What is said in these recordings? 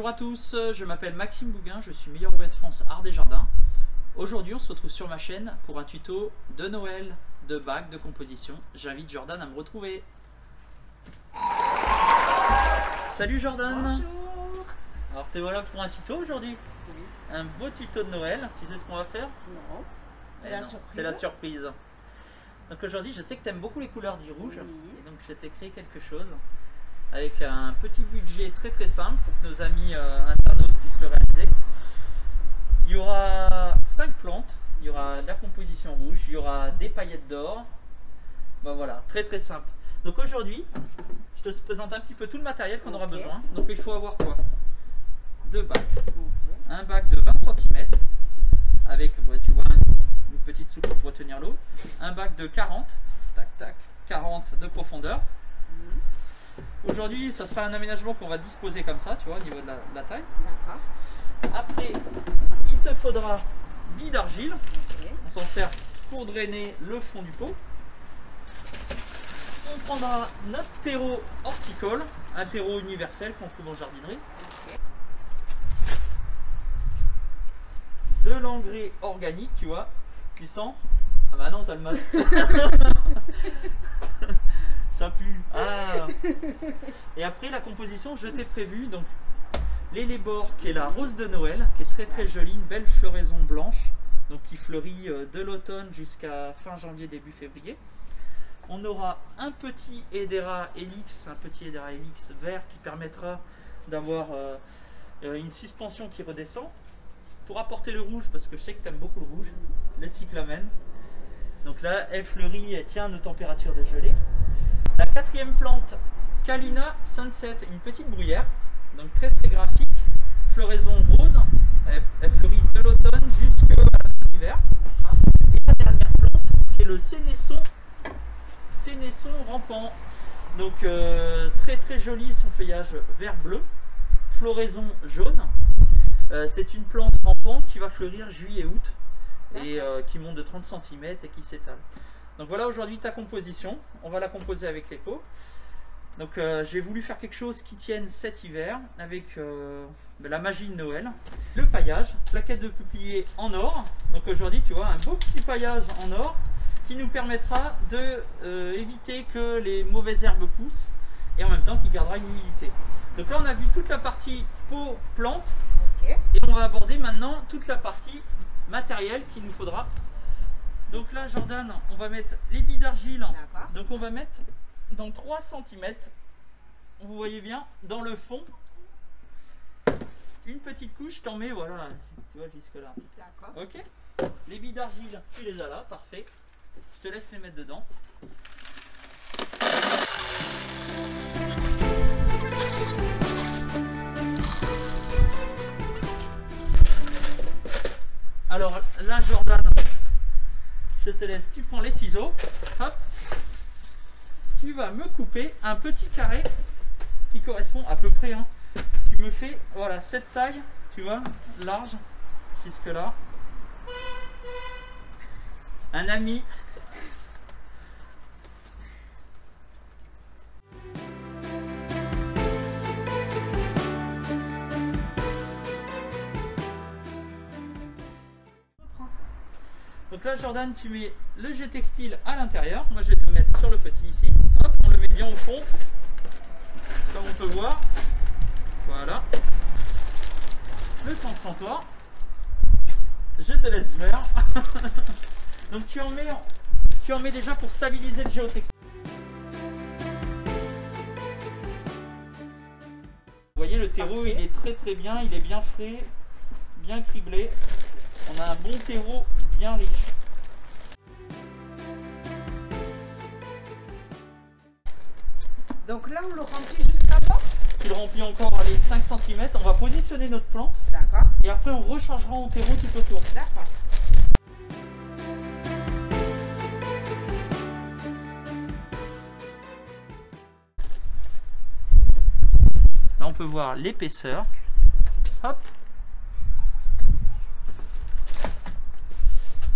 Bonjour à tous, je m'appelle Maxime Bouguin, je suis meilleur roulet de France art des jardins. Aujourd'hui on se retrouve sur ma chaîne pour un tuto de Noël, de bagues, de composition. J'invite Jordan à me retrouver. Salut Jordan. Bonjour. Alors te voilà pour un tuto aujourd'hui. Oui. Un beau tuto de Noël, tu sais ce qu'on va faire? Non. Eh C'est la non, surprise. c'est la surprise. Donc aujourd'hui je sais que tu aimes beaucoup les couleurs du rouge, Oui. et donc je t'ai créé quelque chose avec un petit budget très simple pour que nos amis internautes puissent le réaliser. Il y aura 5 plantes, il y aura de la composition rouge, il y aura des paillettes d'or. Ben voilà, très simple. Donc aujourd'hui, je te présente un petit peu tout le matériel qu'on aura besoin. Donc il faut avoir quoi? 2 bacs. Un bac de 20 cm avec, tu vois, une petite soupe pour tenir l'eau. Un bac de 40, 40 de profondeur. Aujourd'hui, ça sera un aménagement qu'on va disposer comme ça, tu vois, au niveau de la taille. D'accord. Après, il te faudra billes d'argile. Ok. On s'en sert pour drainer le fond du pot. On prendra notre terreau horticole, un terreau universel qu'on trouve en jardinerie. Ok. De l'engrais organique, tu vois, tu sens. Ah bah non, t'as le masque. Ça pue. Ah. Et après la composition, je t'ai prévu donc l'élébore qui est la rose de Noël, qui est très jolie, une belle floraison blanche, donc qui fleurit de l'automne jusqu'à fin janvier, début février. On aura un petit Hedera Helix, vert qui permettra d'avoir une suspension qui redescend. Pour apporter le rouge, parce que je sais que tu aimes beaucoup le rouge, le cyclamen. Donc là, elle fleurit et tient nos températures de gelée. La 4e plante, Kaluna Sunset, une petite bruyère, donc très graphique, floraison rose, elle fleurit de l'automne jusqu'à l'hiver. Et la dernière plante, qui est le Sénesson rampant, donc très joli, son feuillage vert-bleu, floraison jaune. C'est une plante rampante qui va fleurir juillet-août et qui monte de 30 cm et qui s'étale. Donc voilà aujourd'hui ta composition, on va la composer avec les pots. Donc j'ai voulu faire quelque chose qui tienne cet hiver avec de la magie de Noël. Le paillage, plaquette de peuplier en or. Donc aujourd'hui tu vois un beau petit paillage en or qui nous permettra de éviter que les mauvaises herbes poussent et en même temps qui gardera une humidité. Donc là on a vu toute la partie pot plante. Ok. Et on va aborder maintenant toute la partie matérielle qu'il nous faudra. Donc là Jordan, on va mettre les billes d'argile. D'accord. Donc on va mettre dans 3 cm, vous voyez bien, dans le fond, une petite couche, t'en mets, voilà, tu vois jusque là. D'accord. Ok. Les billes d'argile, tu les as là, parfait. Je te laisse les mettre dedans. Alors là Jordan, je te laisse, tu prends les ciseaux, hop, tu vas me couper un petit carré qui correspond à peu près, hein. Tu me fais, voilà, cette taille, tu vois, large, jusque là. Un ami. Donc là Jordan, tu mets le jet textile à l'intérieur. Moi je vais te mettre sur le petit ici. Hop, on le met bien au fond, comme on peut voir. Voilà. Le transplantoir. Je te laisse faire. Donc tu en mets déjà pour stabiliser le géotextile. Vous voyez le terreau, Parfait. il est très bien, il est bien frais, bien criblé. On a un bon terreau bien riche. Donc là, on le remplit juste avant. Tu le remplis encore les 5 cm. On va positionner notre plante D'accord. et après on rechargera en terreau tout autour. D'accord. Là on peut voir l'épaisseur. Hop.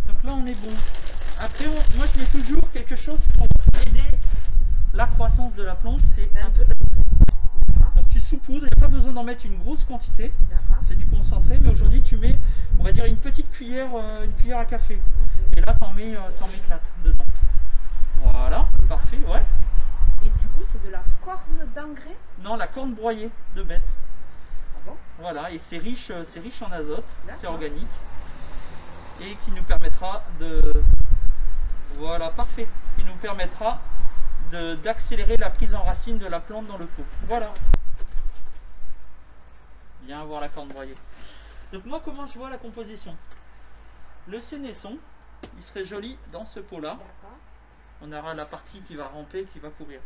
Donc là on est bon. Après moi je mets toujours quelque chose pour aider la croissance de la plante, c'est un peu. Donc tu saupoudres, il n'y a pas besoin besoin d'en mettre une grosse quantité. D'accord. C'est du concentré, mais aujourd'hui tu mets, on va dire, une petite cuillère, une cuillère à café. Ok. Et là t'en mets 4 dedans. Voilà, parfait, ouais. Et du coup, c'est de la corne d'engrais? Non, la corne broyée de bête. Ah bon? Voilà, et c'est riche en azote, c'est D'accord. organique. Et qui nous permettra de... Voilà, parfait. Qui nous permettra d'accélérer la prise en racine de la plante dans le pot. Voilà. Bien voir la corne broyée. Donc moi, comment je vois la composition? Le sénesson, il serait joli dans ce pot-là. D'accord. On aura la partie qui va ramper, qui va courir.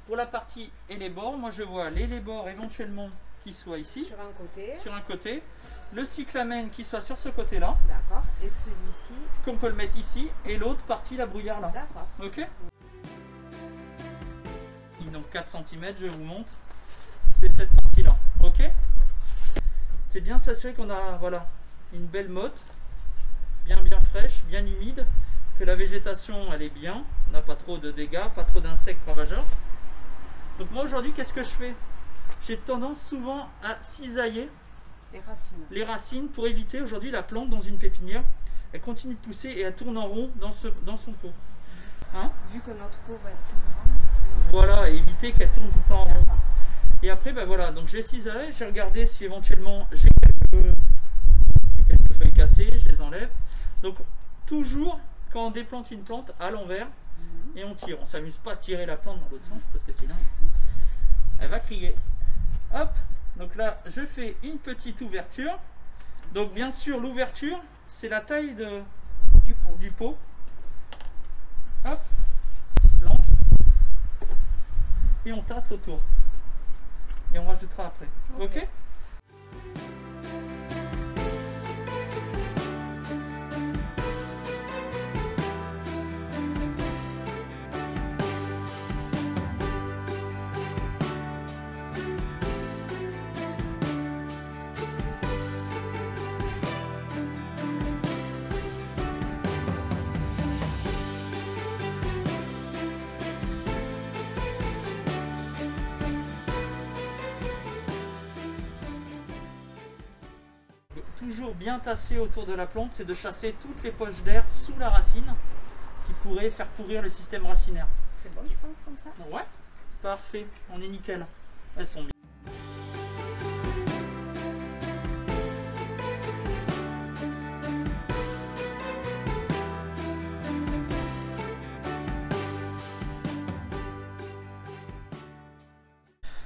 Pour la partie élébore, moi je vois l'élébore éventuellement qui soit ici, Sur un côté. sur un côté. Le cyclamen qui soit sur ce côté-là, D'accord. Et celui-ci. qu'on peut le mettre ici, et l'autre partie, la bruyère là. D'accord. Ok. Donc 4 cm, je vous montre. C'est cette partie-là. Ok. C'est bien s'assurer qu'on a voilà, une belle motte, bien fraîche, bien humide, que la végétation elle est bien, on n'a pas trop de dégâts, pas trop d'insectes ravageurs. Donc moi aujourd'hui, qu'est-ce que je fais? J'ai tendance souvent à cisailler Les racines. les racines pour éviter aujourd'hui la plante dans une pépinière. Elle continue de pousser et elle tourne en rond dans son pot. Hein? Vu que notre pot va être plus grand. Voilà, et éviter qu'elle tourne tout le temps en rond. D'accord. Et après, ben voilà, donc j'ai cisaillé, j'ai regardé si éventuellement j'ai quelques feuilles cassées, je les enlève. Donc toujours quand on déplante une plante à l'envers et on tire, on s'amuse pas à tirer la plante dans l'autre sens parce que sinon elle va crier. Hop, donc là je fais une petite ouverture. Donc bien sûr l'ouverture c'est la taille du pot. Hop, plante. Et on tasse autour. Et on rajoutera après. Ok. Toujours bien tasser autour de la plante, c'est de chasser toutes les poches d'air sous la racine qui pourraient faire pourrir le système racinaire. C'est bon, je pense, comme ça? Ouais, parfait, on est nickel. Elles sont bien.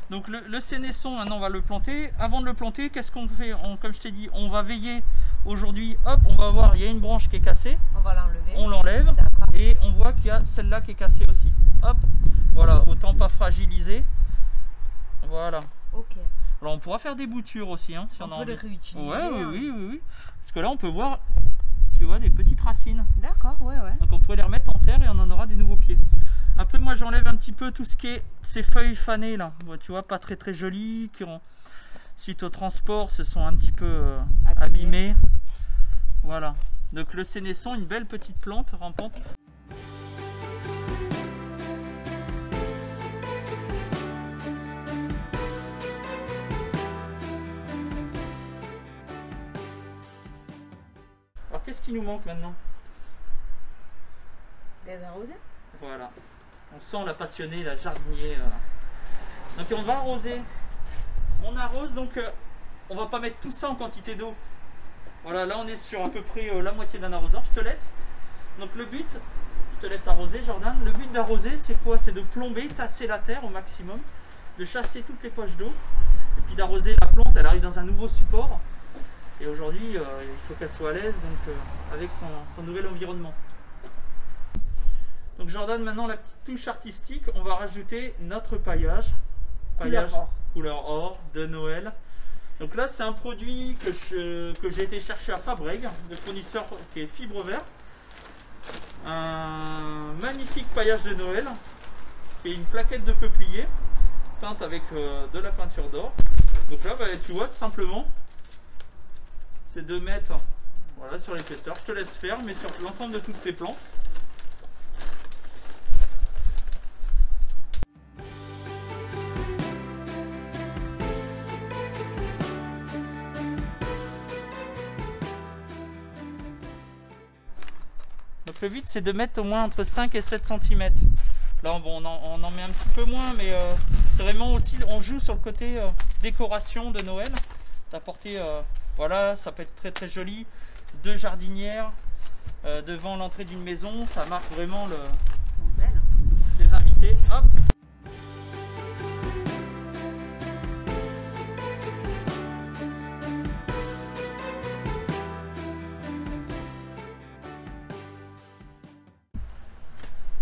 Donc le sénesson, maintenant on va le planter. Avant de le planter, qu'est-ce qu'on fait? Comme je t'ai dit, on va veiller aujourd'hui. Hop, on va voir, il y a une branche qui est cassée. On va l'enlever. On l'enlève et on voit qu'il y a celle-là qui est cassée aussi. Hop, voilà, autant pas fragiliser. Voilà. Ok. Alors on pourra faire des boutures aussi, hein, si on a peut les envie. réutiliser. Ouais, hein. oui. Parce que là on peut voir, tu vois, des petites racines. D'accord, ouais. Donc on pourrait les remettre en terre et on en aura des nouveaux pieds. Après moi j'enlève un petit peu tout ce qui est ces feuilles fanées là, tu vois, pas très jolies, qui ont, suite au transport se sont un petit peu abîmées. Voilà, donc le sénesson, une belle petite plante rampante. Alors qu'est-ce qui nous manque maintenant? Les arroser. Voilà, on sent la passionnée, la jardinier. Donc on va arroser. On arrose, donc on va pas mettre tout ça en quantité d'eau. Voilà, là on est sur à peu près la moitié d'un arroseur. Je te laisse. Donc le but, je te laisse arroser, Jordan. Le but d'arroser, c'est quoi? C'est de plomber, tasser la terre au maximum, de chasser toutes les poches d'eau, et puis d'arroser la plante. Elle arrive dans un nouveau support. Et aujourd'hui, il faut qu'elle soit à l'aise, donc avec son nouvel environnement. Donc Jordan, maintenant la petite touche artistique, on va rajouter notre paillage. Couleur or de Noël. Donc là c'est un produit que j'ai été chercher à Fabreg, le fournisseur qui est Fibre Vert. Un magnifique paillage de Noël, qui est une plaquette de peuplier, peinte avec de la peinture d'or. Donc là tu vois simplement, c'est de mettre voilà, sur l'épaisseur. Je te laisse faire, mais sur l'ensemble de toutes tes plantes. Donc le but c'est de mettre au moins entre 5 et 7 cm. Là bon, on en met un petit peu moins, mais c'est vraiment aussi, on joue sur le côté décoration de Noël. D'apporter, voilà, ça peut être très très joli. 2 jardinières devant l'entrée d'une maison, ça marque vraiment Elles sont belles. les invités. Hop.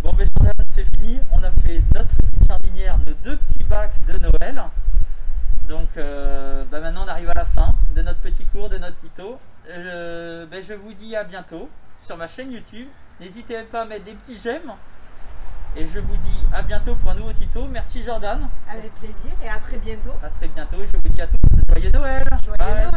Bon, ben c'est fini, on a fait notre petite jardinière, nos 2 petits bacs de Noël. Donc ben maintenant on arrive à la fin de notre petit cours, de notre tuto. Ben je vous dis à bientôt sur ma chaîne YouTube. N'hésitez pas à mettre des petits j'aime. Et je vous dis à bientôt pour un nouveau tuto. Merci Jordan. Avec plaisir et à très bientôt. À très bientôt et je vous dis à tous joyeux Noël. Joyeux Noël.